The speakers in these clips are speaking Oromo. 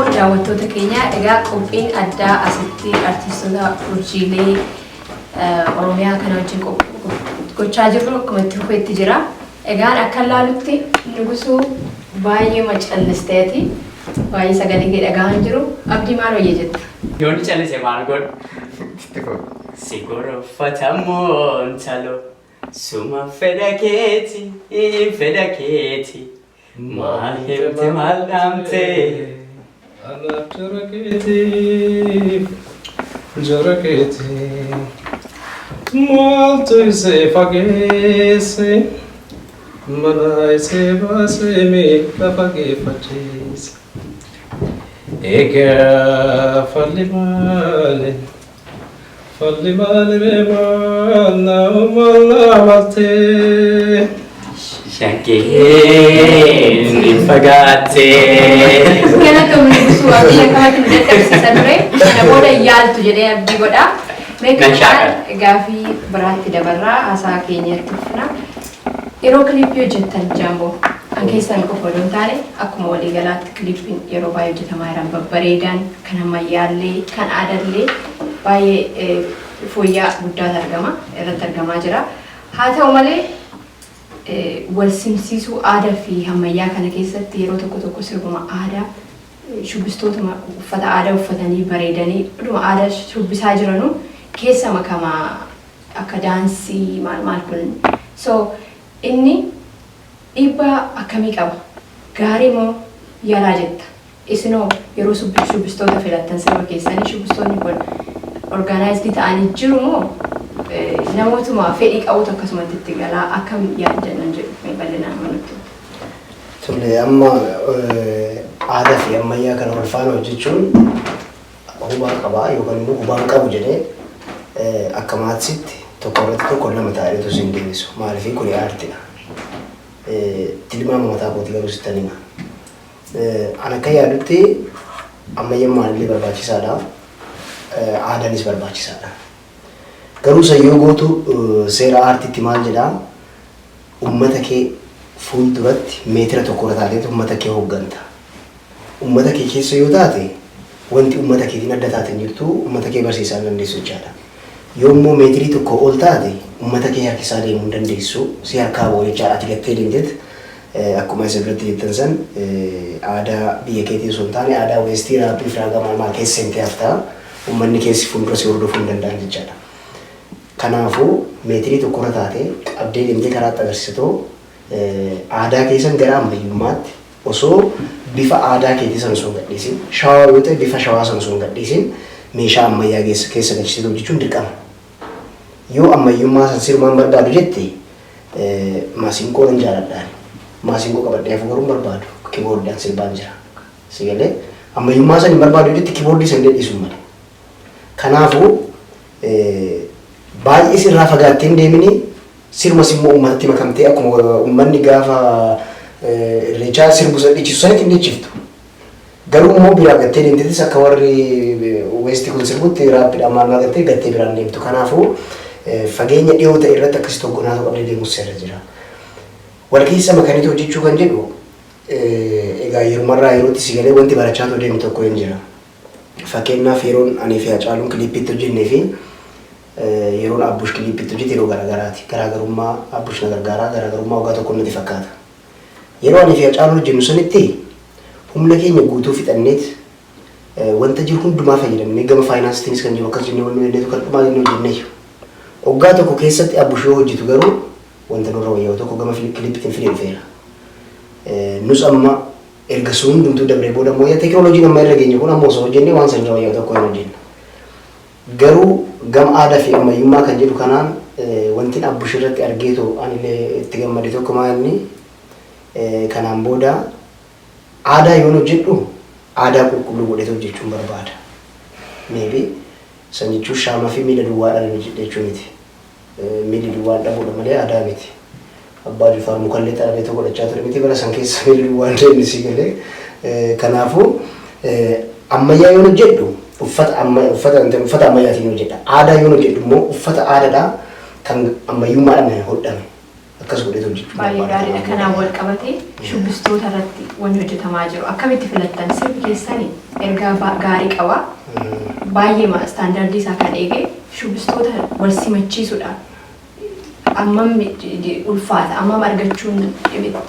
jaallatamoo daawwattoota keenya egaa qophiin addaa asitti artistoota urjiilee Oromiyaa kana wajjin gochaa jirru akkuma itti fufeetti jira. Egaan akka ilaalutti Nugusuu baay'ee macallisteeti. Baay'ee sagalee kee dhagahan jiru. Abdii maal hojii jetta? Yoonni callise maal godhu? Si gorfatamoon talo suma fedha keeti. Maal himte maal dhaamte? Anaaf jara keeti maaltu isee fageesse mana isee baasee miidha fageeffachiise. Egaa falli maali mee maal naa maltee? Shankeen fagaattee. Kana ta'uu Nugusuu abdii akkamitti nu dadhabsiisa ture? Namoota yaaltu jedhee abdii godha. Meeqaan gaafii biraatti dabarraa haasaa keenyatti fufna. Yeroo kilippii hojjettan Jaamboo an keessan qofa odoo hin taane akkuma waliigalaatti kilippiin yeroo baay'ee hojjetamaa jiran babbareedan kan ammayyaallee kan aadaallee baay'ee fooyyaa guddaatu irratti argamaa jira. Haa ta'u malee wal simsiisuu aadaa fi ammayyaa kana keessatti yeroo tokko sirbuma aadaa shubbistootuma uffata aadaa uffatanii bareedanii dhuma aadaa shubbisaa jiranuu keessa makamaa akka daansii maal kun. So inni dhiibbaa akkamii qaba? Gaarii moo yaalaa jetta? Isinoo yeroo shubbistoota filattan sirba keessanii shubbistoonni kun orgaanaayizii ta'anii jiru moo namootuma fedhii qabutu akkasumatti itti galaa akkam yaaddannan jedhu mee bal'inaan nutti? Tole amma aadaa fi ammayyaa kana wal faana hojjechuun hubaa qabaa yookaan immoo hubaan qabu jedhee akka maatsitti tokko irratti tokko lama ta'anii osoo hin deebisu. Maaliif kun aartiidha. Tilmaama mataa kootii garuu sittan hima. An akka yaadutti ammayyummaan illee barbaachisaadha. Aadaanis barbaachisaadha. Garuu sayyoo gootu seera aartiitti maal jedhaa? Uummata kee fuulduratti meetira tokko irra taateetu uummata kee hoogganta. Uummata kee keessa yoo taate wanti uummata keetiin adda taate jirtu uummata kee barsiisaa hin dandeessu jechaadha. Yoo immoo meetirii tokko ol taate uummata kee harkisaa deemuu hin dandeessu si harkaa ba'u jechaadha. Ati gattee deemtet akkuma isa biratti jettan san aadaa biyya keetii osoo hin taane aadaa weestii raappii fi raagaa maal keessa seentee haftaa uummanni keessi fuuldura si hordofuu hin danda'an jechaadha. Kanaafuu meetirii tokko irra taate qabdee deemtee karaatti agarsiisatoo aadaa keessan gara ammayyummaatti osoo bifa aadaa keetii sana osoo hin gadhiisin shawaa yoo ta'e bifa shawaa sana osoo hin gadhiisin meeshaa ammayyaa keessa galchitee hojjechuun dirqama. Yoo ammayyummaa san sirmaan barbaadu jette maasinqoo nan jaaladhaan. Maasinqoo qabadhee hafu garuu barbaadu kiboordaan sirbaan jira. Sigalee ammayyummaa san hin barbaadu jette kiboordii san gadhiisuu malee. Kanaafuu baay'ee sirraa fagaattee hin deemini sirmas immoo uummatatti makamtee akkuma uummanni gaafa irreechaa sirbu dhiichisu sanitti hin dhiichiftu. Garuu immoo biraa gattee deemtetis akka warri weestii kun sirbutti raappiidhaan maal gattee gattee biraan deemtu. Kanaafuu fageenya dhiyoo ta'e irratti akkasii tokkonaatu qabdee deemus irra jira. Wal keessa makaniitu hojjechuu kan jedhu egaa yerumarraa yerootti si galee wanti barachaatu deemu tokko hin jira. Fakkeenyaaf yeroon ani fi Hacaaluun kilippiitti hojjennee fi yeroon Abbush kilippiitti hojjete yeroo garaagaraati. Garaagarummaa Abbush na gargaaraa garaagarummaa waggaa tokko natti fakkaata. Yeroo ani fi Hacaaluun hojjennu sanitti humna keenya guutuu fixanneet wanta jiru hundumaa fayyadamnee gama faayinaansiitiinis kan jiru akkas jennee wanni wenneetu kan dhumaa jennee hojjennee waggaa tokko keessatti Abbush yoo hojjetu garuu wanta nurra wayyaa'u tokko gama kilippiitiin fidee dhufeera. Nus amma erga sun hundumtuu dabree booda immoo teekinooloojiin amma irra geenye kun amma osoo hojjennee waan san irra wayyaa'u tokko hin hojjenna. Garuu gama aadaa fi ammayyummaa kan jedhu kanaan wanti Abbush irratti argeetu anillee itti gammade tokko maalni kanaan booda aadaa yoon hojjedhu aadaa qulqulluu godhee hojjechuun barbaada. Maybe san jechuun shaamaa fi miila duwwaadhaan hojjedhe jechuu miti. Miilli duwwaan dhabuudha malee aadaa miti. Abbaa Jufaar mukallee xaabee tokko godhachaa ture miti bara san keessa miilli duwwaan deemni si galee. Kanaafuu ammayyaa yoon hojjedhu uffata ammayyaatiin hojjedha. Aadaa yoon hojjedhu immoo uffata aadaadhaa kan ammayyummaadhaan hodhame. akkas godhee hojjechuu baay'ee gaariidha. Kanaan wal qabatee shubbistoota irratti wanni hojjetamaa jiru akkamitti filattan sirbi keessanii ergaa gaarii qaba. Baay'ee istaandardii isaa kan eege shubbistoota wal simachiisuudhaan ammam ulfaata ammam argachuun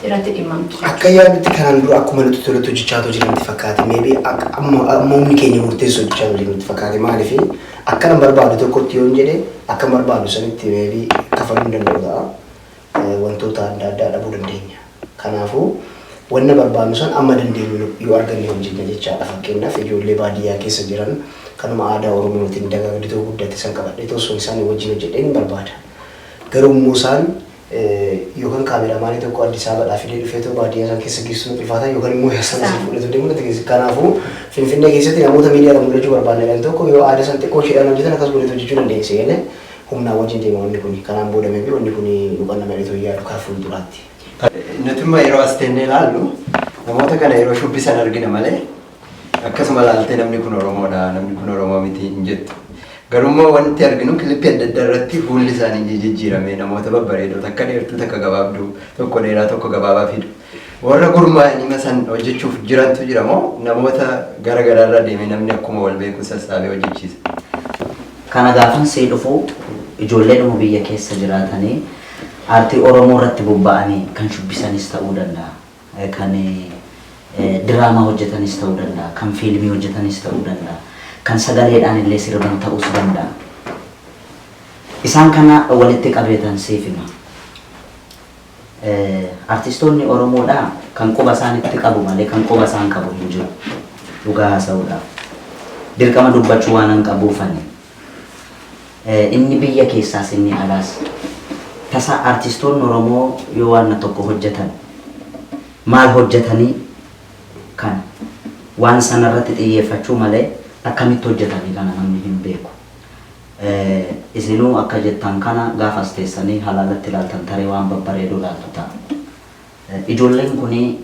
irratti dhimmamtu. Akka yaadutti kanaan dura akkuma nuti tolatu hojjechaa jiranitti fakkaate maybe amma humni keenya murteessu hojjechaa jiranitti fakkaate maaliif akka nama barbaadu tokkotti yoo jedhe akka barbaadu sanitti maybe kafaluu danda'u ta'a. Wantoota adda addaa dhabuu dandeenya. Kanaafuu wanna barbaadnu san amma dandeenyu yoo arganne hojjenna jechaadha. Fakkeenyaaf ijoollee baadiyyaa keessa jiran kanuma aadaa Oromootiin dagaagditoo guddate san qabadhe osoo isaan wajjin hojjedheen barbaada. Garuu immoo isaan yookaan kaameraamaanii tokko Addis Ababaadhaa fidee dhufee too baadiyyaa san keessa geessuun ulfaata yookaan immoo yaasan si fudhatu deemu natti keessa. Kanaafuu Finfinnee keessatti namoota miidiyaadhaan mul'achuu barbaadne tokko yoo aadaa san xiqqoo isheedhaan hojjetan akkas godhatu hojjechuu dandeesse galee humnaa wajjin deema wanni kuni. Kanaan booda maybe wanni kuni dhugaan nama dhitoo yaadu karaa fuulduraatti. Nutummaa yeroo as teennee ilaallu namoota kana yeroo shubbisan argina malee akkasuma ilaaltee namni kun Oromoodha namni kun Oromoo miti hin jettu. Garummaa wanti arginu kilippii adda addaa irratti fuulli isaanii jijjiiramee namoota babbareedoo takka dheertuu takka gabaabduu tokko dheeraa tokko gabaabaa fidu. Warra gurmaa'anii masan hojjechuuf jirantu jira moo namoota gara garaarra deemee namni akkuma wal beeku sassaabee hojjechiisa. Kana gaafan see dhufu ijoolleen biyya keessa jiraatanii aartii Oromoo irratti bobba'anii kan shubbisanis ta'uu danda'a. Kan diraamaa hojjetanis ta'uu danda'a. Kan fiilmii hojjetanis ta'uu danda'a. Kan sagaleedhaan illee sirban ta'uus danda'a. Isaan kana walitti qabeetan seefima. Artistoonni Oromoodhaa kan quba isaanitti qabu malee kan quba isaan qabu hin jiru. Dhugaa haasa'uudhaaf. Dirqama dubbachuu waan hin qabuufani. Inni biyya keessaas inni alaas. Tasa artistoonni Oromoo yoo waan tokko hojjetan maal hojjetanii kan waan sanarratti xiyyeeffachuu malee akkamitti hojjetanii kana namni hin beeku. Isinuu akka jettan kana gaafas teessanii halaalatti ilaaltan taree waan babbareedoo ilaaltu ta'a. Ijoolleen kuni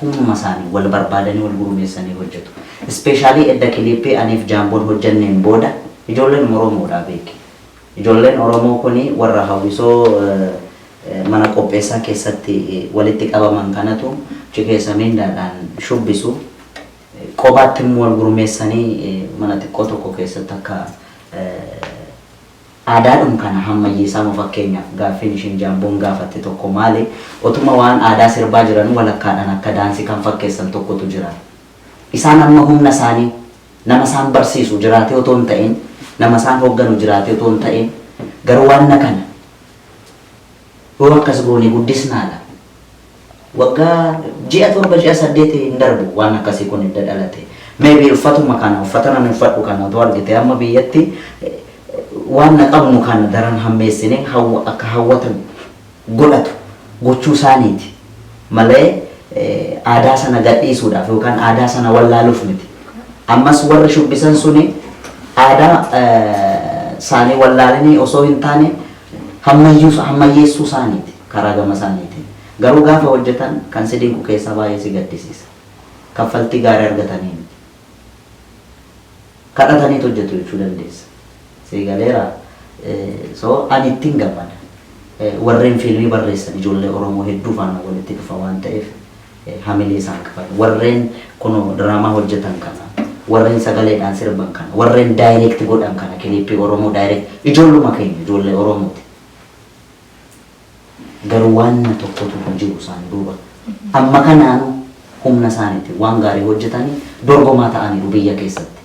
humnuma isaanii wal barbaadanii wal gurmeessanii hojjetu. Ispeeshaalii edda kiliippii aniif jaamboon hojjenneen booda ijoolleen Oromoodhaa beeki. Ijoolleen Oromoo kuni warra hawwisoo mana qopheessaa keessatti walitti qabaman kanatu cikeessa mindaadhaan shubbisu. Qobaatti immoo wal gurmeessanii mana xiqqoo tokko keessatti akka aadaadhum kana hammayyeessaa fakkeenyaaf gaaffiin ishiin jaamboon gaafatte tokko maali otuma waan aadaa sirbaa jiran walakkaadhaan akka daansii kan fakkeessan tokkotu jira. Isaan amma humna isaanii nama isaan barsiisu jiraatee otoo hin ta'in nama isaan hoogganu jiraatee otoo hin ta'in garuu waan kana yoo akkas goonee guddisnaadha. Waggaa ji'a 7 ji'a 8 hin darbu waan akkasii kun edda dhalate. Maybe uffatuma kana uffata namni uffadhu kana otoo argite amma biyyatti waan qabnu kana daran hammeessine akka hawwatan godhatu gochuu isaaniiti malee aadaa sana gadhiisuudhaaf yookaan aadaa sana wallaaluuf miti. Ammas warri shubbisan suni aadaa isaanii wallaalanii osoo hin taane hammayyeessuu isaaniiti karaa gama isaaniiti. Garuu gaafa hojjetan kan si dinqu keessaa baay'ee si gaddisiisa. Kaffaltii gaarii argatanii miti. Kadhataniitu hojjetu jechuu dandeessa. Seegaleera so ani ittiin gammada. Warreen fiilmii barreessan ijoollee Oromoo hedduu faana walitti dhufa waan ta'eef hamilee isaan qaban. Warreen kun diraamaa hojjetan kana, warreen sagaleedhaan sirban kana, warreen daayireekti godhan kana kiliippii Oromoo daayireekti ijoolluma keenya ijoollee Oromooti. Garuu waan tokkotu hin jiru isaan duuba. Amma kanaanu humna isaaniiti waan gaarii hojjetanii dorgomaa ta'aniiru biyya keessatti.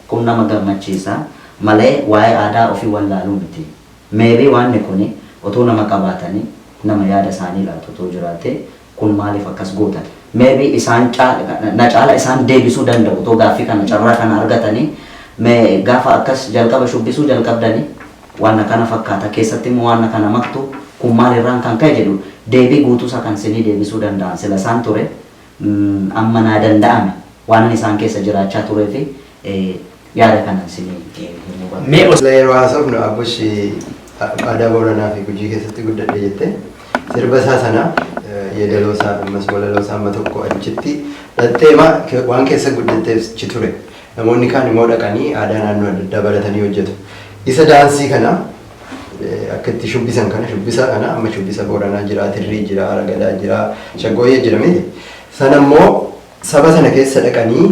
Kun nama gammachiisa malee waa'ee aadaa ofii wallaaluu miti. Maybe waan kuni otoo nama qabaatanii nama yaada isaanii ilaatu otoo jiraate kun maaliif akkas gootan. Maybe isaan na caala isaan deebisuu danda'u otoo gaaffii kana carraa kana argatanii gaafa akkas jalqaba shubbisuu jalqabdanii waan kana fakkaata keessatti immoo waan kana maktu kun maalirraan kan ka'e jedhu deebii guutuusaa kan isinii deebisuu danda'an sila isaan ture amma naa danda'ame waan isaan keessa jiraachaa turee fi yaada kanan isinii himuu yeroo haasofnu abbushi aadaa Booranaa fi Gujii keessatti guddadhe jette sirba isaa sana yeedaloosaa ammas walaloosaa amma tokko achitti dhatteema waan keessa guddatteef chi ture. Namoonni kaan immoo dhaqanii aadaa naannoo adda addaa baratanii hojjetu. Isa daansii kana akka itti shubbisan kana shubbisa kana amma shubbisa Booranaa jira, Tirrii jira, Aragadaa jira, Shaggooyyee jira miti. Sana immoo saba sana keessa dhaqanii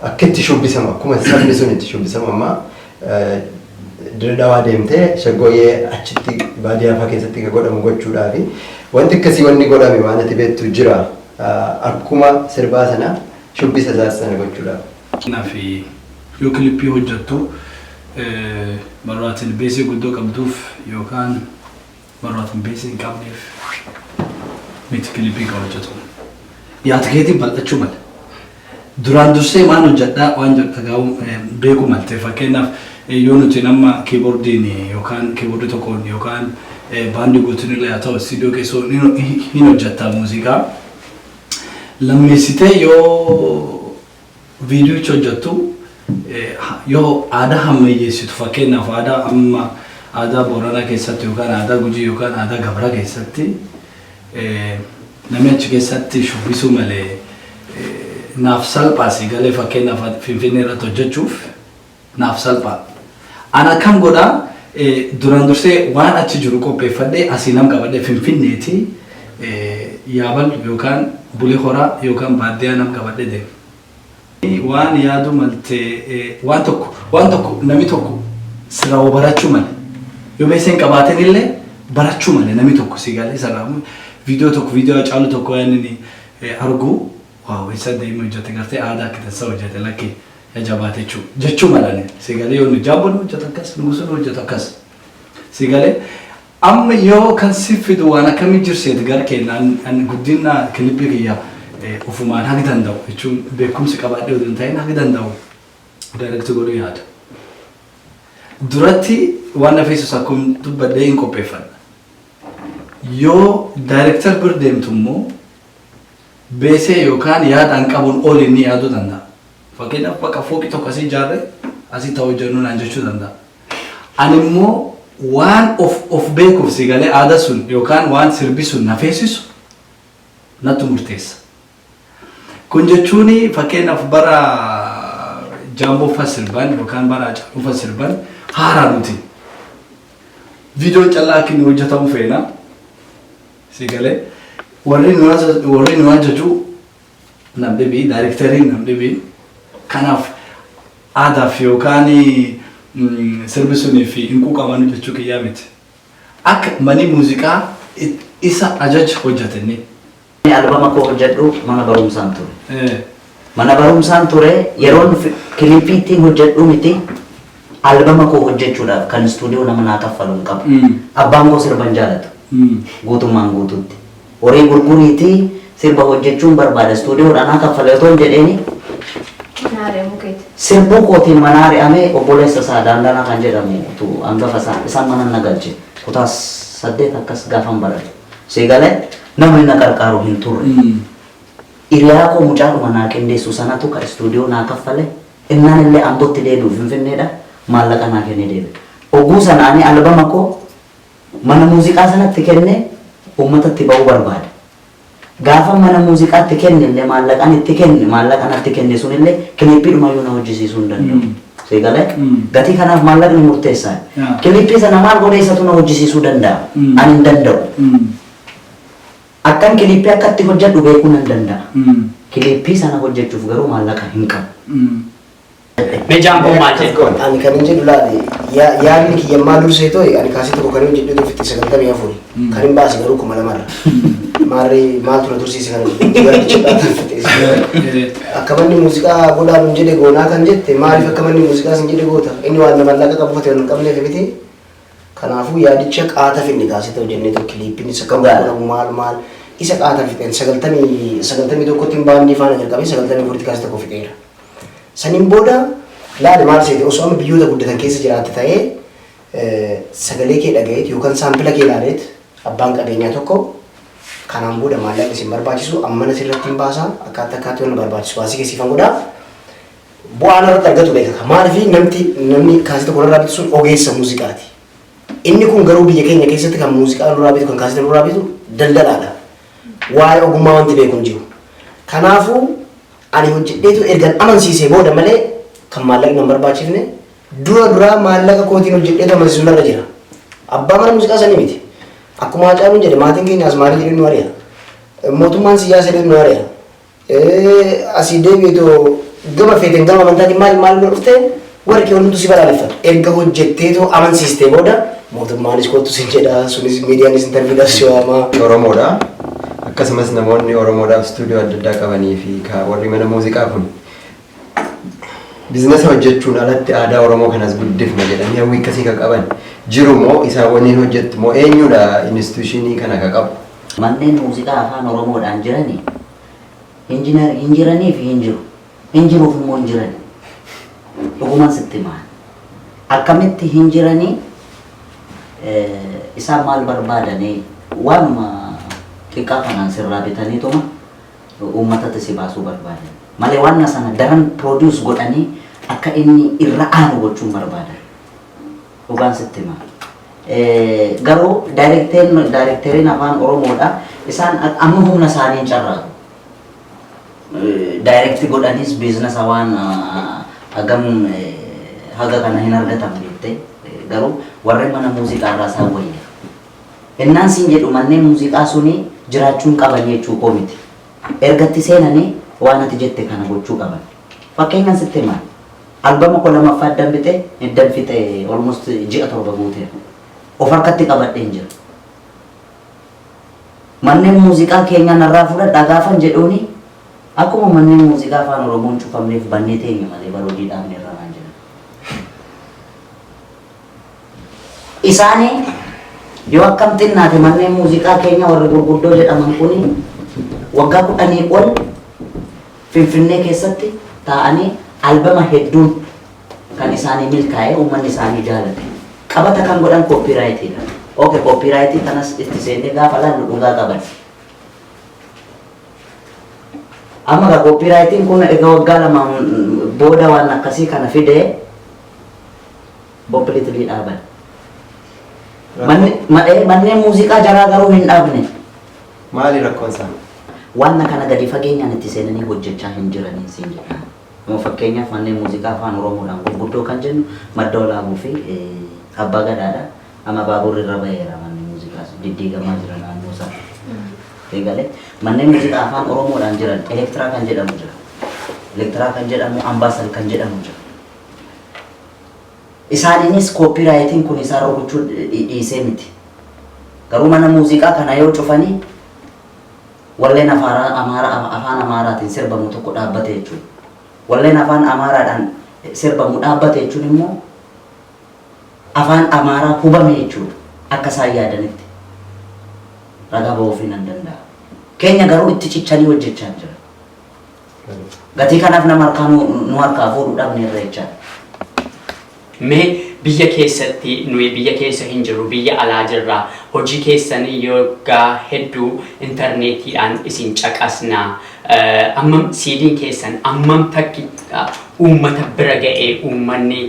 akka itti shubbisamu akkuma sabni sun itti shubbisamu amma Dirredawaa deemtee Shaggooyyee achitti baadiyyaa fa'aa keessatti godhamu gochuudhaafi wanti akkasii wanni godhame waan ati beektu jira akkuma sirbaa sana shubbisa isaas sana gochuudhaaf. Naafi yoo kilippii hojjettu marwaatiin beesii guddoo qabduuf yookaan marwaatiin beesii hin qabneef miti kilippii kan hojjetu. Yaada keetiin bal'achuu mala. Duraan dursee maan hojjedhaa waan dhagahu beeku malte fakkeenyaaf yoo nuti nama kiiboordiin yookaan kiiboordii tokkoon yookaan baandii guutuun illee haa ta'u istiidiyoo keessoo hin hojjettaa muuziqaa. Lammeessitee yoo viidiyoochi hojjettu yoo aadaa hammayyeessitu fakkeenyaaf aadaa Booranaa keessatti yookaan aadaa Gujii yookaan aadaa Gabraa keessatti namni achi keessatti shubbisuu malee naaf salphaa si galee fakkeenyaaf Finfinnee irratti hojjechuuf naaf salphaa. Ana kan godhaa duraan dursee waan achi jiru qopheeffadhee asii nam qabadhee Finfinneeti yaabal yookaan Bulee Horaa yookaan baadiyyaa nam qabadhee deema. Waan yaadu malte waan tokko namni tokko sirraa barachuu male yoo beeseen qabaateen illee barachuu male namni tokko si galee sirraa viidiyoo caalu tokko yaani argu waaw isa deemu hojjete gartee aadaa akka tasaa hojjete lakkee jabaate jechuu malane si galee yoo jaabon hojjete akkas nugusun hojjete akkas si galee amma yoo kan si fidu waan akkamii jirseet garkeenaan guddina kilippii kiyyaa ufumaan hanga danda'u jechuun beekumsi qabaadhee oduu hin ta'in hanga danda'u daayirektii godhuu yaada. Duratti waan na feesus akkuma dubbadhee hin qopheeffanna. Yoo daayirektar bir deemtu immoo beesee yookaan yaadaan qabuun ol inni yaaduu danda'a. Fakkeenyaaf bakka fooqii tokko asii ijaarre asii ta'uu jennu naan jechuu danda'a. Ani immoo waan of beekuuf si galee aadaa sun yookaan waan sirbi sun na feesisu natti murteessa. Kun jechuun fakkeenyaaf bara Jaamboo Fasirban yookaan bara Caaluu Fasirban haaraa nuti. Viidiyoon callaa akka inni hojjetamu feena. Si galee warri nu ajaju namni bii daayirektariin namni bii kanaaf aadaaf yookaan sirbi sunii fi hin quuqaman jechuu kiyyaa miti. Akka mani muuziqaa isa ajaj hojjetanii. Albama koo hojjedhu mana barumsaan ture. Mana barumsaan ture yeroon kilippii ittiin hojjedhu miti albama koo hojjechuudhaaf kan istuudiyoo nama naa kaffalu hin qabu. Abbaan koo sirban jaalatu. Guutummaan guututti. Horii gurguriitii sirba hojjechuun barbaada istuudiyoodhaan naa kaffale otoo hin jedheeni. Sirbuu kootiin manaa ari'amee obboleessa isaa Daandanaa kan jedhamu hangafa isaan mana nagalche kutaas 8 akkas gaafan barate. Seegalee namni na qarqaaru hin turre. Iriyaa koo mucaadhuma naa qindeessu sanatu ka istuudiyoo naa kaffale innaan illee Ambootti deebi'u Finfinneedha maallaqa naa kennee deebi'e. Oguu sanaanii albama koo mana muuziqaa sanatti kenne uummatatti ba'uu barbaada. Gaafa mana muuziqaatti kenne illee maallaqaan itti kenne maallaqaan itti kenne sunillee kilippiidhuma yoo na hojjisiisuu hin danda'u. Seegalee gatii kanaaf maallaqni murteessaa. Kilippii sana maal godheessatu na hojjisiisuu danda'a. Ani hin danda'u. Akkan kilippii akkatti hojjedhu beekuu nan danda'a. Kilippii sana hojjechuuf garuu maallaqa hin qabu. Jaamboo maal jedhu? Ani kan hin jedhu laale yaadni kiyyammaa dursee ta'e ani kaasii tokko kan hin jedhu dhufitti 94 kan hin baase garuu 2000 maarree maaltu na tursiise kan akka manni muuziqaa godhaan hin jedhe goonaa kan jette maaliif akka manni muuziqaa sin jedhe goota inni waan nama maallaqa qabu fate hin qabneef miti. Kanaafuu yaadicha qaata finni kaasii ta'u jennee tokko kiliippiin isa kam godhamu maal isa qaata fixeen 90 tokkotti baandii faana jalqabee 94 kaasii tokko fixeera. Saniin booda laale maal seete osoo amma biyyoota guddatan keessa jiraatte ta'ee sagalee kee dhagayeet yookaan saampila kee ilaaleet abbaan qabeenyaa tokko kanaan booda maallaqni isin barbaachisu ammana sirratti hin baasaa akkaataa waan barbaachisu baasii keessiifan godhaa bu'aan irratti argatu beekaka maaliif namni kaasii tokko irraa bitu sun ogeessa muuziqaati. Inni kun garuu biyya keenya keessatti kan muuziqaa irraa bitu kan kaasii irraa bitu daldalaadha. Waa'ee ogummaa wanti beeku hin jiru. Kanaafuu ani hojjedheetu ergan amansiisee booda malee kan maallaqni hin barbaachifne dura maallaqa kootiin hojjedheetu amansiisu narra jira. Abbaa mana muuziqaa sanii miti. Akkuma Haacaaluun jedhe maatiin keenyaas maalii jedhee nu ari'a. Mootummaan siyaasa jedhee nu ari'a. Asii deebiitoo gama feeteen gama amantaatiin maal nu dhuftee warri kee hundumtu si balaaleffatu. Erga hojjetteetoo amansiistee booda mootummaanis kottu sin jedha sunis miidiyaanis intarviidhaaf si waama. Oromoodha. Akkasumas namoonni Oromoodhaaf istuudiyoo adda addaa qabanii fi warri mana muuziqaa kun biizinasa hojjechuun alatti aadaa Oromoo kanas guddifna jedhanii hawwii akkasii kan qaban jiru moo isaan waliin hojjettu moo eenyudha instituushinii kana kan qabu? Manneen muuziqaa afaan Oromoodhaan jiranii hin jiranii fi hin jiru. Hin jiruuf immoo hin jirani. Dhugumaan sitti maal? Akkamitti hin jiranii isaan maal barbaadanii waanuma xiqqaa kanaan sirraa bitaniituma uummatatti si baasuu barbaadan. Malee waan sana daran produce godhanii akka inni irra aanu gochuun barbaadan. Dhugaan sitti maal? Garuu daayirekteriin afaan Oromoodha. Isaan amma humna isaanii carraaqu. Daayirektii godhanis biizinasa waan hagam haga kana hin argatan beektee garuu warreen mana muuziqaa irraa isaan wayya. Innaan siin jedhu manneen muuziqaa suni jiraachuun qaban jechuu koo miti. Ergatti seenanii waan ati jette kana gochuu qaban. Fakkeenyaan sitti maal? Albama koo lamaffaa danfite almost ji'a 7 guuteera. Of harkatti qabadheen jira. Manneen muuziqaa keenya narraa fudhadhaa gaafan jedhuuni akkuma manneen muuziqaa afaan Oromoon cufamneef bannee teenya malee baroodii dhaabne irraa waan jiran. Isaanii yoo akkam xinnaate manneen muuziqaa keenya warri gurguddoo jedhaman kuni waggaa 10 ol Finfinnee keessatti taa'anii albama hedduun kan isaanii milkaa'ee uummanni isaanii jaalate. Qabata kan godhan koopiraayitiidha. Okay, koopiraayitii kanas itti seennee gaafa laallu dhugaa qaban. Amma ka koopiraayitiin kun egaa waggaa 2 booda waan akkasii kana fidee completely dhaaban. Manneen muuziqaa jaraa garuu hin dhaabne. Maali rakkoon isaa? Waan kana gadi fageenyaan itti seenanii hojjechaa hin jiranii siin jedha. Moo fakkeenyaaf manneen muuziqaa afaan Oromoodhaan gurguddoo kan jennu Madda Olaabuu fi Abbaa Gadaadha. Amma baaburri irra baheera manneen muuziqaa diddiigamaa jiran naannoo isaa. Eegalee manneen muuziqaa afaan Oromoodhaan jiran Elektiraa kan jedhamu jira. Elektiraa kan jedhamu Ambaasal kan jedhamu jira. Isaaniinis koopiraayitiin kun isaan rukuchuu dhiisee miti. Garuu mana muuziqaa kana yoo cufanii walleen afaan Amaaraatiin sirbamu tokko dhaabbate jechuudha. Walleen afaan Amaaraadhaan sirbamu dhaabbate jechuun immoo afaan Amaaraa hubame jechuudha. Akka isaan yaadanitti. Ragaa ba'uuf hin danda'a. Keenya garuu itti cichanii hojjechaa jira. Gatii kanaaf nama harkaa nu harkaa fuudhuu dhabne irra jechaadha. Mee biyya keessatti nuyi biyya keessa hin jiru biyya alaa jirra hojii keessanii yookaan hedduu intarneetiidhaan isin caqasna ammam siidiin keessan ammam takki uummata bira ga'ee uummanni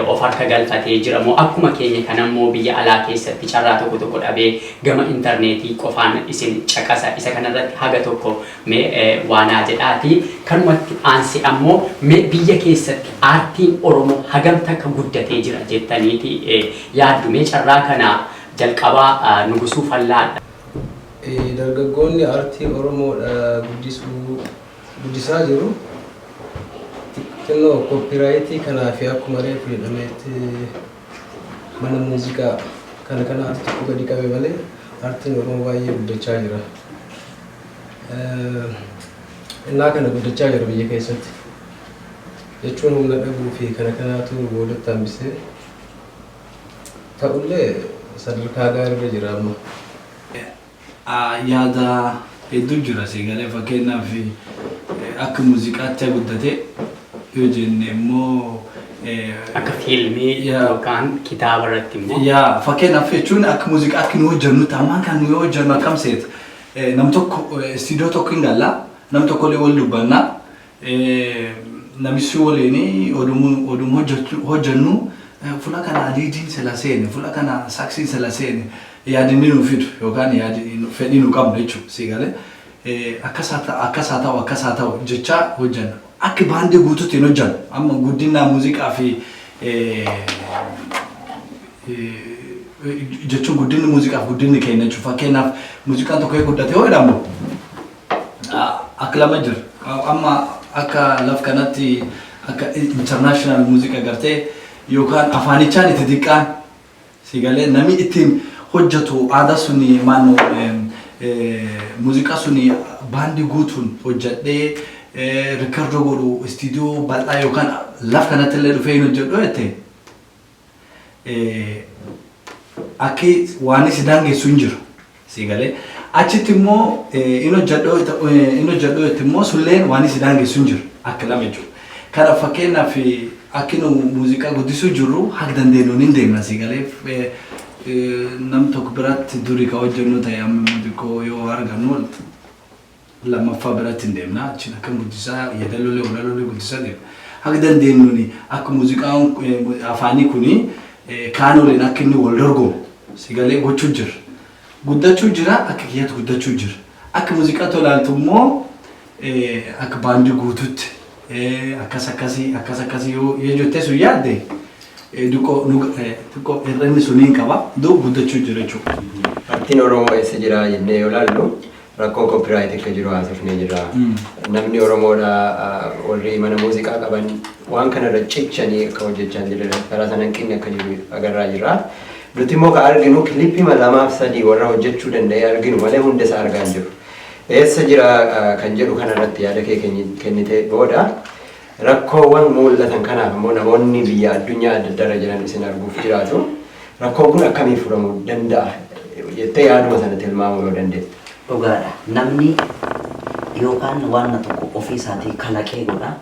of harka galfatee jira moo akkuma keenya kanammoo biyya alaa keessatti carraa tokko dhabee gama intarneetii qofaan isin caqasa isa kanarratti haga tokko mee waanaa jedhaati kanumatti aansi ammoo mee biyya keessatti aartiin Oromoo hagam takka guddatee jira jettaniiti yaaddu mee carraa kana jalqabaa Nugusuu Fallaadha. Dargaggoonni aartii Oromoo guddisaa jiru. Xinnoo koopiraayitii kanaaf akkuma reefu jedhameetti mana muuziqaa kana aartii tokko gadi qabe malee aartiin Oromoo baay'ee guddachaa jira. Innaa kana guddachaa jira biyya keessatti. Jechuun humna dhabuu fi kanaatu boodatti hambisee ta'ullee sadarkaa gaariirra jira amma. Yaada hedduu jira sagalee fakkeenyaaf akka muuziqaatti guddate yoo jenne immoo akka fiilmii yookaan kitaaba irratti immoo yaa fakkeenyaaf jechuun akka muuziqaatti nu hojjennu tamaan kan nu hojjennu akkam seet nam tokko istiidiyoo tokko hin galla nam tokko illee wal dubbanna namichi waliin oduu hojjennu fuula kana liidiin sila seene fuula kana saaksiin sila seene yaadni nu fidu yookaan fedhii nu qabnu jechuudha sagalee akkasaa ta'u jecha hojjenna akka baandii guutuutti hin hojjennu amma guddina muuziqaa fi jechuun guddinni muuziqaaf guddinni keenya jechuudha. Fakkeenyaaf muuziqaan tokko guddate yoo jedhamu akka lama jira. Amma akka laf kanatti akka international muuziqaa gartee yookaan afaanichaan itti xiqqaan sigalee namni ittiin hojjetu aadaa suni maannoo muuziqaa suni baandii guutuun hojjedhee riikardoo godhu istiidiyoo bal'aa yookaan laf kanatti illee dhufee hin hojjedhu jettee akka waan isi daangessu hin jiru sigalee achitti immoo hin hojjedhu jetti immoo sulleen waan isi daangessu hin jiru akka lama jechuudha. Kana fakkeenyaaf akka nu muuziqaa guddisuu jirru haga dandeenyuun hin deemna sigalee nam tokko biratti durii ka hojjennu ta'e amma muuziqoo yoo argannu lammaffaa biratti hin deemna achiin akka guddisaa yeedaloolee walaaloolee guddisaa deemna. Haga dandeenyuun akka muuziqaan afaanii kuni kaanoleen akka inni wal dorgomu sigalee gochuu jira. Guddachuu jira akka kiyyaatti guddachuu jira. Akka muuziqaa tolaaltu immoo akka baandii guututti akkas akkasii yoo jettee sun yaadde xiqqoo irranni suniin qaba duu guddachuu jira jechuudha. Artiin Oromoo eessa jira jennee yoo ilaallu rakkoo koopiraayit akka jiru haasofnee jira. Namni Oromoodha warri mana muuziqaa qaban waan kanarra cichanii akka hojjechaa jiran karaa sana hanqinni akka jiru agarraa jira. Nuti immoo ka arginu kilippii 2-3 warra hojjechuu danda'e arginu malee hunda isaa argaa hin jiru. Eessa jira kan jedhu kanarratti yaada kee kennite booda rakkoowwan mul'atan kanaaf immoo namoonni biyya addunyaa adda addaarra jiran isin arguuf jiraatu rakkoon kun akkamiin furamuu danda'a jettee yaaduma sana tilmaamuu yoo dandeette. Dhugaadha. Namni yookaan waan tokko ofii isaatii kalaqee godha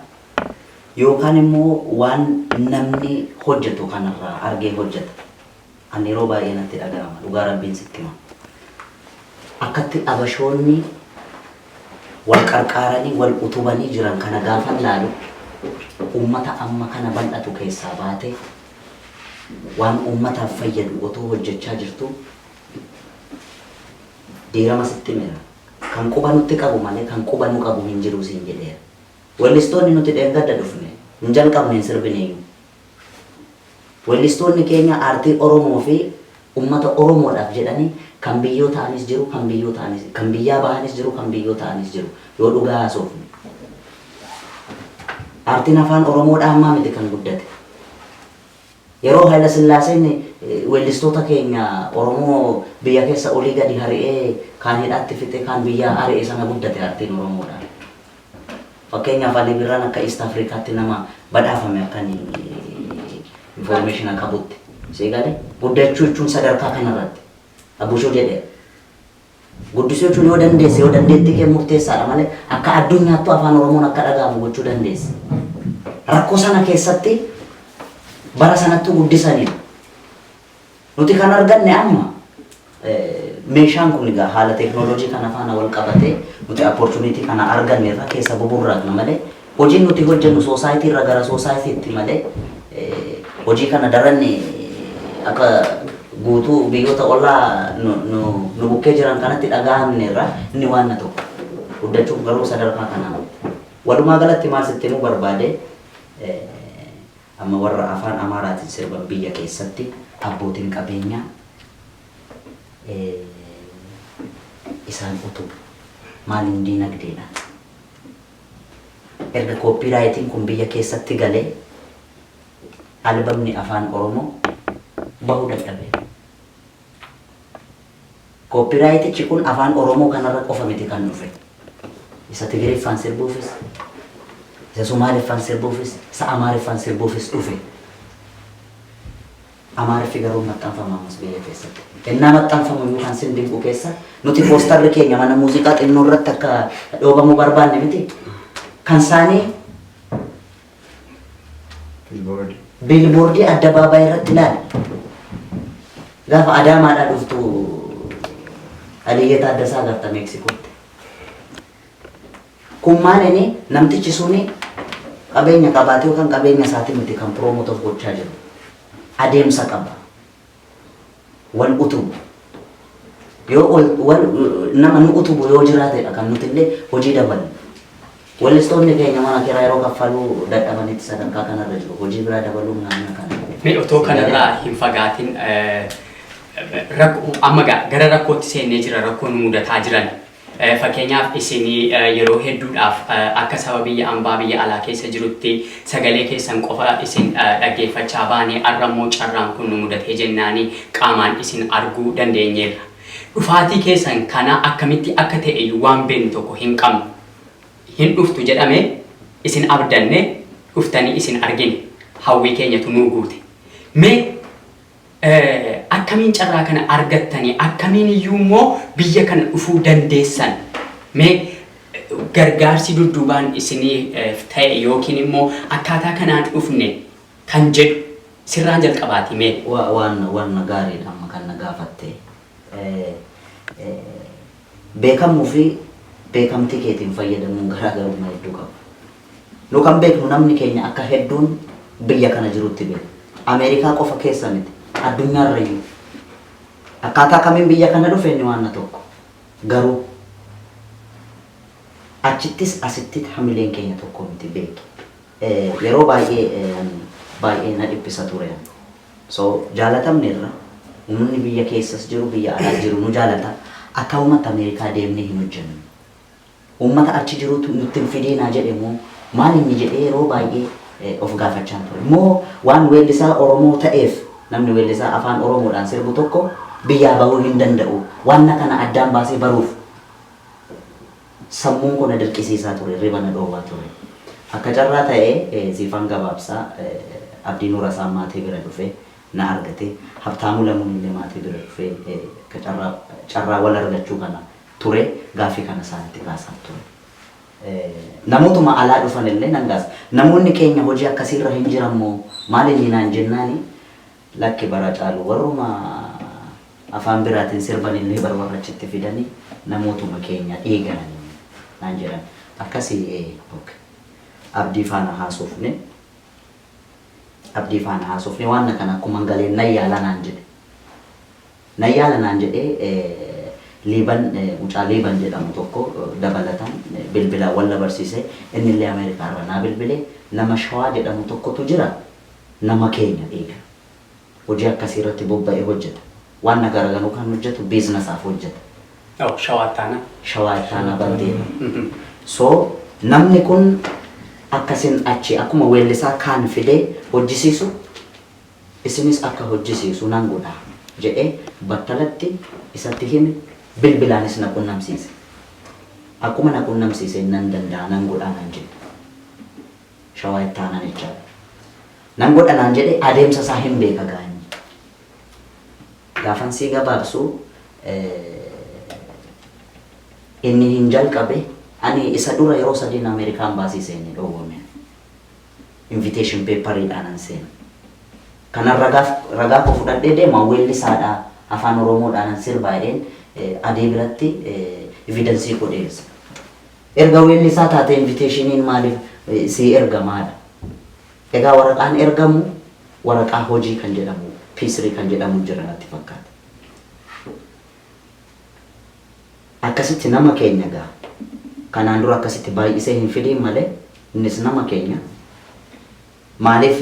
yookaan immoo waan namni hojjetu kanarraa argee hojjeta. Ani yeroo baay'ee natti dhaga'ama. Dhugaa Rabbiin sitti hima. Akkatti abashoonni wal qarqaaranii wal utubanii jiran kana gaafa ilaalu ummata amma kana bal'atu keessaa baate waan ummataaf fayyadu otoo hojjechaa jirtu dhiirama sitti mira. Kan quba nutti qabu malee kan quba nu qabu hin jiru siin jedheera. Wallistoonni nuti dheengadda dhufne hin jalqabne hin sirbineeyyu. Wallistoonni keenya aartii Oromoo fi ummata Oromoodhaaf jedhanii kan biyyoo ta'anis jiru kan biyyaa bahanis jiru kan biyyoo ta'anis jiru yoo dhugaa haasofne. Aartiin afaan Oromoodhaa ammaa miti kan guddate. Yeroo Haayila Sillaaseen weellistoota keenya Oromoo biyya keessa olii gadi hari'ee kaan hidhaatti fixe kaan biyyaa ari'ee sana guddate aartiin Oromoodhaa. Fakkeenyaaf Alii Birraan akka East Afrikaatti nama badhaafame akkan information qabutti. Seegale guddachuu jechuun sadarkaa kanarratti Abushoo jedhee guddisuu jechuun yoo dandeesse yoo dandeetti kee murteessaadha malee akka addunyaatti afaan Oromoon akka dhaga'amu gochuu dandeesse. Rakkoo sana keessatti bara sanatti guddisanii nuti kan arganne amma meeshaan kun egaa haala teeknooloojii kana faana wal qabatee nuti opportunity kana arganne irra keessa buburraaqna malee hojiin nuti hojjennu soosaayitii irra gara soosaayitiitti malee hojii kana daranne akka guutuu biyyoota ollaa nu bukkee jiran kanatti dhaga'amne irra inni waan na tokko guddachuuf garuu sadarkaa kanaa walumaa galatti maal sitti nu barbaade amma warra afaan Amaaraatiin sirban biyya keessatti abbootiin qabeenyaa isaan utubu maaliin diinagdeedha. Erga koopiraayitiin kun biyya keessatti galee albamni afaan Oromoo bahuu dadhabe. Koopiraayitichi kun afaan Oromoo kanarra qofa miti kan dhufe. Isa Tigiriffaan sirbuufis, isa Sumaaliffaan sirbuufis, isa Amaariffaan sirbuufis dhufe. Amaariffi garuu maxxanfama ammas biyya keessatti. Innaa maxxanfamu iyyuu kan sin dinqu keessa nuti poostarri keenya mana muuziqaa xinnoo irratti akka dhoobamu barbaanne miti. Kan isaanii biilboordii addabaabaayii irratti ilaali. Gaafa Adaamaadhaa dhuftu Aliyyee Taaddasaa agarta Meeksikootti. Kun maali namtichi suni qabeenya qabaatee yookaan qabeenya isaatii miti kan piroomootoof gochaa jiru. Adeemsa qaba. Wal utubu. Yoo nama nu utubu yoo jiraatedha kan nuti illee hojii dabalu. Wallistoonni keenya mana kiraa yeroo kaffaluu dadhabanitti sadarkaa kanarra jiru. Hojii biraa dabaluu naannoo kana. Mee otoo kanarraa hin fagaatin amma gara rakkootti seennee jira rakkoon mudataa jiran. Fakkeenyaaf isinii yeroo hedduudhaaf akka saba biyya ambaa biyya alaa keessa jirutti sagalee keessan qofa isin dhaggeeffachaa baanee arrammoo carraan kun nu mudatee jennaanii qaamaan isin arguu dandeenyeerra. Dhufaatii keessan kana akkamitti akka ta'e waan beeknu tokko hin qabnu. Hin dhuftu jedhame isin abdanne dhuftanii isin argine hawwii keenyatu nuu guute. Mee akkamiin carraa kana argattanii akkamiin iyyuu immoo biyya kana dhufuu dandeessan mee gargaarsi dudduubaan isinii ta'e yookiin immoo akkaataa kanaan dhufne kan jedhu sirraan jalqabaati mee waan gaariidha amma kan na gaafatte beekamuu fi beekamtii keetiin fayyadamuun garaagarummaa hedduu qabu. Nu kan beeknu namni keenya akka hedduun biyya kana jirutti beeku. Ameerikaa qofa keessa miti. Addunyaarra iyyuu akkaataa kamiin biyya kana dhufe inni waan tokko garuu achittis asittis hamileen keenya tokko miti beeku. Yeroo baay'ee na dhiphisa ture. So jaalatamne irra uummanni biyya keessas jiru biyya alaa jiru nu jaalata akka uummata Ameerikaa deemnee hin hojjennu. Uummata achi jirutu nutti hin fidinaa jedhemu maal inni jedhee yeroo baay'ee of gaafachaa ture. Moo waan weellisaa Oromoo ta'eef namni weellisaa afaan Oromoodhaan sirbu tokko biyyaa bahuu hin danda'u. Waan kana addaan baasee baruuf sammuun kun dirqisiisaa ture, riba na dhoowwaa ture. Akka carraa ta'ee Ziifan Gabaabsaa Abdii Nuurasaa maatii bira dhufee na argate. Habtaamuu Lamuun illee maatii bira dhufee carraa wal argachuu kana ture gaaffii kana isaanitti kaasaa ture. Namootuma alaa dhufan illee nan gaasa. Namoonni keenya hojii akkasiirra hin jiran moo maal inni naan jennaani lakki bara caalu warruma afaan biraatiin sirban illee barbarra achitti fidanii namootuma keenya eegalanii naan jedhan. Akkasii abdii faana haasofne waan kana akkuma galee nayyaala naan jedhee Liban mucaa Liban jedhamu tokko dabalatan bilbila walla barsiise inni illee Ameerikaa irraa naa bilbilee nama Shawaa jedhamu tokkotu jira nama keenya eega hojii akkasii irratti bobba'ee hojjeta waan garagaruu kan hojjetu biizinasaaf hojjeta. Shawaa ittaana baldeena. So namni kun akkasin achi akkuma weellisaa kaan fidee hojjisiisu isinis akka hojjisiisu nan godha jedhee battalatti isatti hime. Bilbilaanis na qunnamsiise. Akkuma na qunnamsiise nan danda'a nan godha nan jedhe. Shawaa ittaanaan jechaadha. Nan godha nan jedhe adeemsa isaa hin beeka gaanii. Gaafan sii gabaabsu inni hin jalqabe ani isa dura yeroo sadiin Ameerikaan baasii seenne dhoowwame. Invitation paperiidhaan an seena. Kanan ragaa koo fudhadhee deema weellisaadha afaan Oromoodhaan sirbaa'een adee biratti evidensii godheessa. Erga weellisaa taate invitationiin maaliif si ergamaadha. Egaa waraqaan ergamu waraqaa hojii kan jedhamu P3 kan jedhamu jira natti fakkaata. Akkasitti nama keenya gaa kanaan dura akkasitti baay'isee hin fidiin malee innis nama keenya maaliif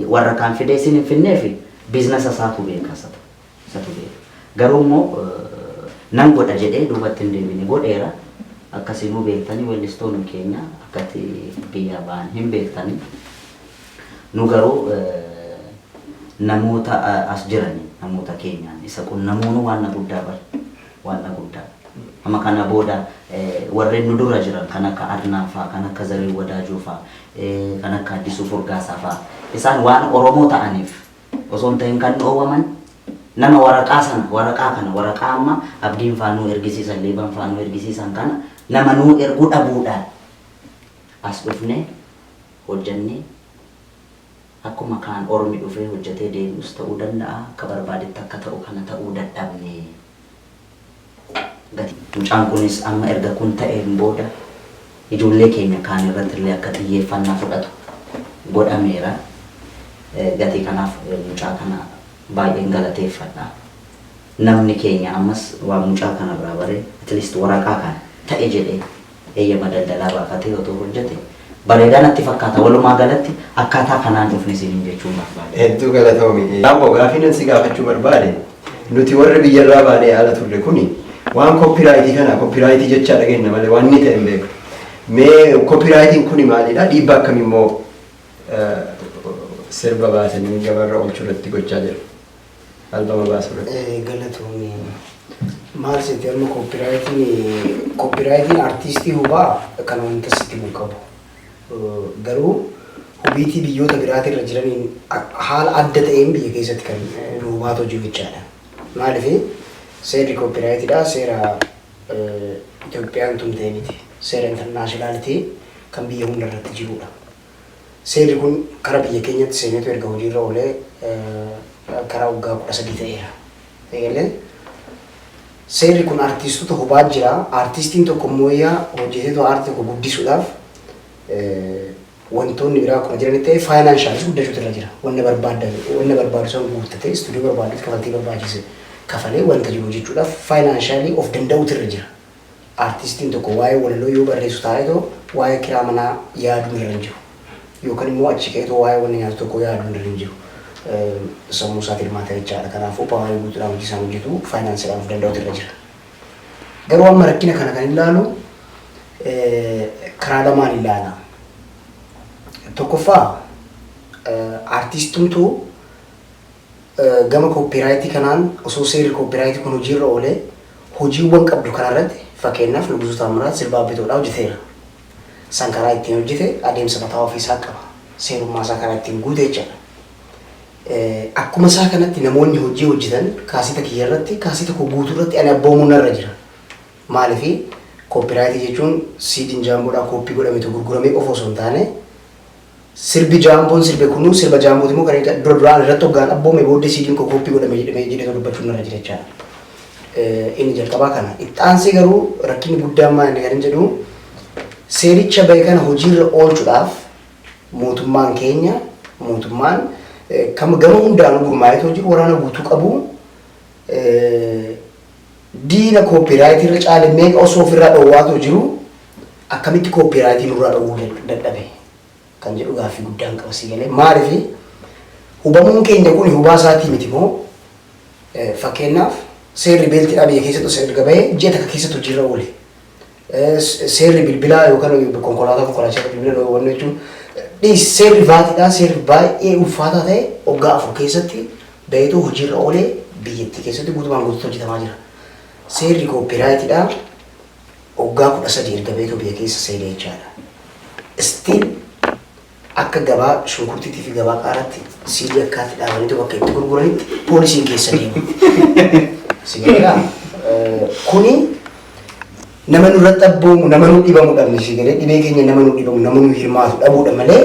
waraqaan fidee isin hin finneef biizinasa isaatu beeka. Garuu immoo nan godha jedhee duubatti hin deebine godheera akkasii nu beektanii weellistoonni keenya akkatti biyya ba'an hin beektanii nu garuu namoota as jiranii namoota keenyaan isa kun namoonni waan guddaa amma kana booda warreen nu dura jiran kan akka Adnaa fa'aa kan akka Zarii Wadaajoo fa'aa kan akka Addisuu Furgaasaa fa'aa isaan waan Oromoo ta'aniif osoo hin ta'in kan dhoowwaman nama waraqaa amma abdiin faanuu ergisiisan Liban faanuu ergisiisan kana nama nuu erguu dhabuudhaan as dhufne hojjannee akkuma kaan Ormi dhufee hojjetee deebi'us ta'uu danda'a akka barbaadetti akka ta'u kana ta'uu dadhabne. Mucaan kunis amma erga kun ta'een booda ijoollee keenya kaan irratti illee akka xiyyeeffannaa fudhatu godhameera. Gatii kanaaf mucaa kana baay'een galateeffadha. Namni keenya ammas waan mucaa kanarraa bare at least waraqaa kana ta'e jedhee eeyyama daldalaa baafatee otoo hojjete bareedaa natti fakkaata. Walumaa galatti akkaataa kanaan dhufne isin jechuun barbaade. Hedduu galatoomi. Ammoo gaaffii nan si gaafachuu barbaade nuti warri biyyarraa baanee haala turre kuni waan koppiraayitii kana koppiraayitii jechaa dhageenya malee waan inni ta'e hin beeku. Mee koppiraayitiin kuni maalidha? Dhiibbaa akkamii immoo sirba baasanii gabaarra oolchuu irratti gochaa jiru? Albama baasuu irratti. Galatoomii maal seeti amma koppiraayitiin artiistii hubaa kan wanta sitti qabu. Garuu hubiitii biyyoota biraatirra jiraniin haala adda ta'een biyya keessatti kan hubaatu hojii jechaadha. Maaliif seerri koppiraayitiidha seera Itoophiyaan tumtee miti. Seera intarnaashinaalitii kan biyya hunda irratti jirudha. Seerri kun karaa biyya keenyatti seenetu erga hojiirra oolee karaa waggaa 13 ta'eera. Eegalee seerri kun artiistota hubaa jira. Artiistiin tokko immoo hojjeteetu aartii tokko guddisuudhaaf wantoonni biraa akkuma jiranitti ta'e faayinaanshaaliis guddachuutu irra jira. Wanna barbaadu san guuttatee istuudiyoo barbaadutti kafaltii barbaachise kafalee wanta jiru jechuudhaaf faayinaanshalii of danda'uutu irra jira. Artiistiin tokko waa'ee walaloo yoo barreessu taa'eetoo waa'ee kiraa manaa yaaduu irra hin jiru. Yookaan immoo achi ka'eetoo waa'ee wanna nyaatu tokko yaaduu irra hin jiru. Sammuu isaa hirmaata jechaadha. Kanaafuu paawaarii guutuudhaan hojii isaan hojjetu faayinaansiidhaan of danda'uutu irra jira. Garuu amma rakkina kana kan ilaalu karaa lamaan ilaala. Tokkoffaa artiistumtuu gama koppiraayitii kanaan osoo seerri koppiraayitii kun hojiirra oolee hojiiwwan qabdu kanarratti fakkeenyaaf Nugusuu Taamiraat sirba Abbitoodhaa hojjeteera. San karaa ittiin hojjete adeemsa mataa ofiisaa qaba. Seerummaa isaa karaa ittiin guute jechaadha. Akkuma isaa kanatti namoonni hojii hojjetan kaasita kiyya irratti kaasita koo guutuu irratti ani abboomuun irra jira. Maaliif koppiraayitii jechuun siidiin jaamboodhaa kooppii godhametu gurguramee qofa osoo hin taane sirbi jaamboon sirbe kunuu sirba jaambooti immoo kan duraan irratti hoggaan abboome booddee siidiin koo kooppii godhame jedhee dubbachuun irra jira jechaadha. Inni jalqabaa kana. Itti aansee garuu rakkinni guddaan maal inni kan jedhu seericha bahe kana hojiirra oolchuudhaaf mootummaan keenya gama hundaanuu gurmaa'eetoo jiru waraana guutuu qabu diina koppiraayitii irra caale meeqa osoo ofirraa dhowwaatoo jiru akkamitti koppiraayitii nurraa dhowwuu dadhabe kan jedhu gaaffii guddaan qaba si galee maaliif hubamuun keenya kun hubaa isaatii miti moo fakkeenyaaf seerri beeltiidhaa biyya keessattu seerri gabee ji'a takka keessattu hojiirra oole. Seerri bilbilaa yookaan konkolaataa bilbila wanni jechuun seerri vaatiidhaa seerri baay'ee ulfaataa ta'e waggaa 4 keessatti baheetu hojiirra oolee biyyattii keessatti guutumaan guutuutti hojjetamaa jira. Seerri koppiraayitiidhaa waggaa 13 erga baheetu biyya keessa seenee jechaadha. Still akka gabaa shunkurtiitii fi gabaa qaaraatti siidii akkaatti dhaabaniitu bakka itti gurguranitti poolisiin keessa deemu. Sigaraa kuni nama nurratti abboomu nama nu dhibamu dhabne sigalee dhibee keenya nama nu dhibamu nama nu hirmaatu dhabuudha malee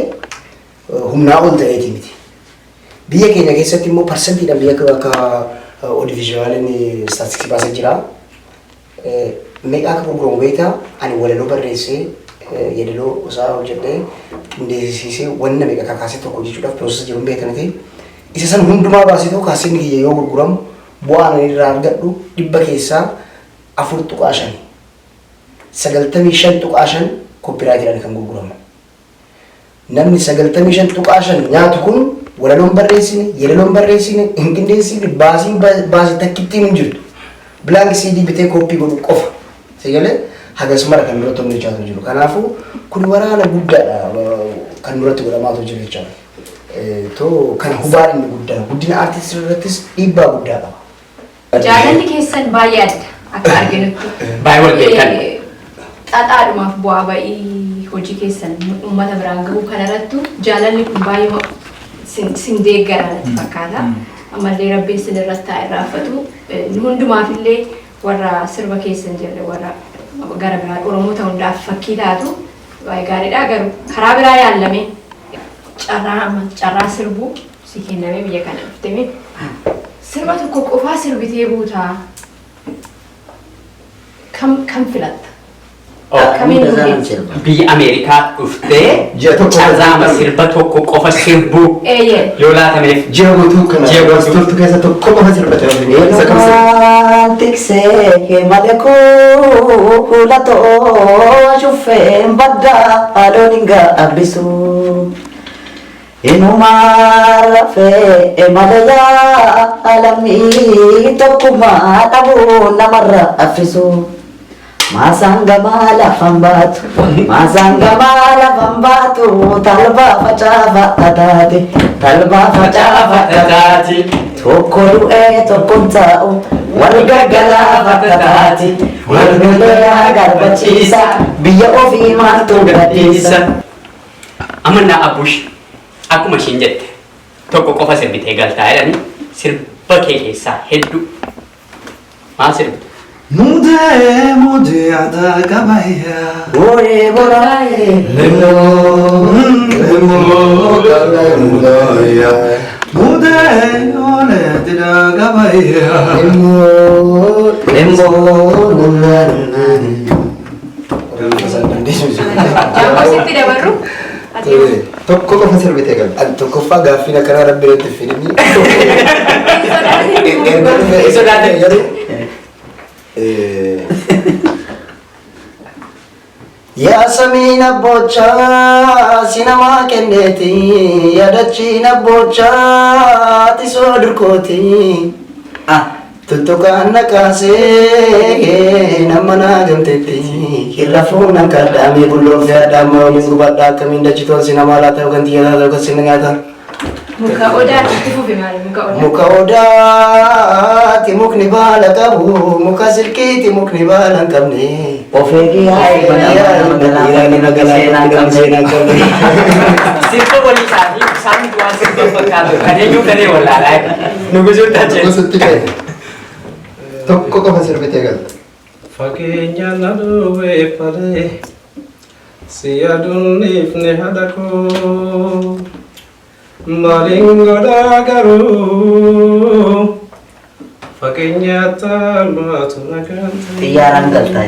humnaa ol ta'eeti miti. Biyya keenya keessatti immoo parsentiidhaan biyya akka oodiivizhuwaaliin istaatistiksii baasaa jira. Meeqa akka gurguramu beektaa ani walaloo barreessee yeedaloo isaa hojjedhee qindeessisee wanna meeqa kakaasee tokko jechuudhaaf piroosesa jiruun beekamte isa san hundumaa baasee ta'u kaaseen kiyya yoo gurguramu bu'aan irraa argadhu 100 keessaa 4.5 95.5 koppiraayitiidhaan kan gurguramu. Namni 95.5 nyaatu kun walaloon barreessine, yeedaloon barreessine, hin qindeessine, baasii takkittiin hin jirtu. Bilaanki CD bitee kooppii godhu qofa. Sigalee hagasumara kan duratti humna jechaatu jiru. Kanaafuu kun waraana guddaadha kan duratti godhamaatu jiru jechaadha. Kan hubaan inni guddaa guddina aartistii irrattis dhiibbaa guddaa qaba. Jaalalli keessan baay'ee adda akka arginutti. Baay'ee wal beekan. Xaxaadhumaaf bu'aa ba'ii hojii keessan uummata biraan gahuu kanarrattu jaalalli kun baay'ee sin deeggara natti fakkaata. Ammallee rabbiin sin irratti taa'e raafatu. Hundumaaf illee warra sirba keessan jirre warra gara biraa Oromoota hundaaf fakkii taatu baay'ee gaariidha. Garuu karaa biraa yaalame carraa sirbuu si kenname biyya kana dhufteme. Sirba tokko qofaa sirbitee buutaa kam filatta? Biyya Ameerikaa dhuftee carraa sirba tokko qofa sirbuu yoo laatameef ji'a guutuu keessa tokko qofa sirbatee waan tiksee malee kuulatoo shufeen baddaa adoon hin gaabbisu Inumara fe emalaya alami tokuma tabu namarra afisu masanga mala fambatu talba fachava tatati tokkolu tokkontau walgagala tatati walgagala garbachisa biya ofi mantu gadisa. Amanna Abush akkuma ishiin jette tokko qofa sirbitee galtaa jedhani sirba kee keessaa hedduu maal sirbita? Mude ada gabaya. Ore borae Lemo gabaya. Mude ole tida gabaya. lembo Jambo sitti dabarru. Ati Tokko qofa sirbitee galte. An tokkoffaa gaaffii akkanaa rabbi irratti fidanii. Yaa samiina boochaa sinama kenneeti yaadachiina boochaa tisoo dirkooti. Tuttukaan nakaasee nama naa gamteetti hirra fuunan kadhaamee bulloofee addaammaa waliin gubadhaa akkamiin dachitoon sinama laa ta'u kan xiyyataa ta'u kan sinna nyaatan. muka odaa itti fufi maali muka odaa? Muka odaati mukni baala qabu muka silkiiti mukni baala hin qabne. ofeegi hai Sirba walii isaanii isaan waan sirba fakkaatu kan eenyuu kanee wallaalaa nu gujuun taachee. Gosotti ta'e. Tokko qofa sirbitee galte. Fageenya na dhuweeffatee si aduunniifne haadha koo maaliin godhaa garuu fageenya taamaatu nagaan ta'e. xiyyaaraan galtaa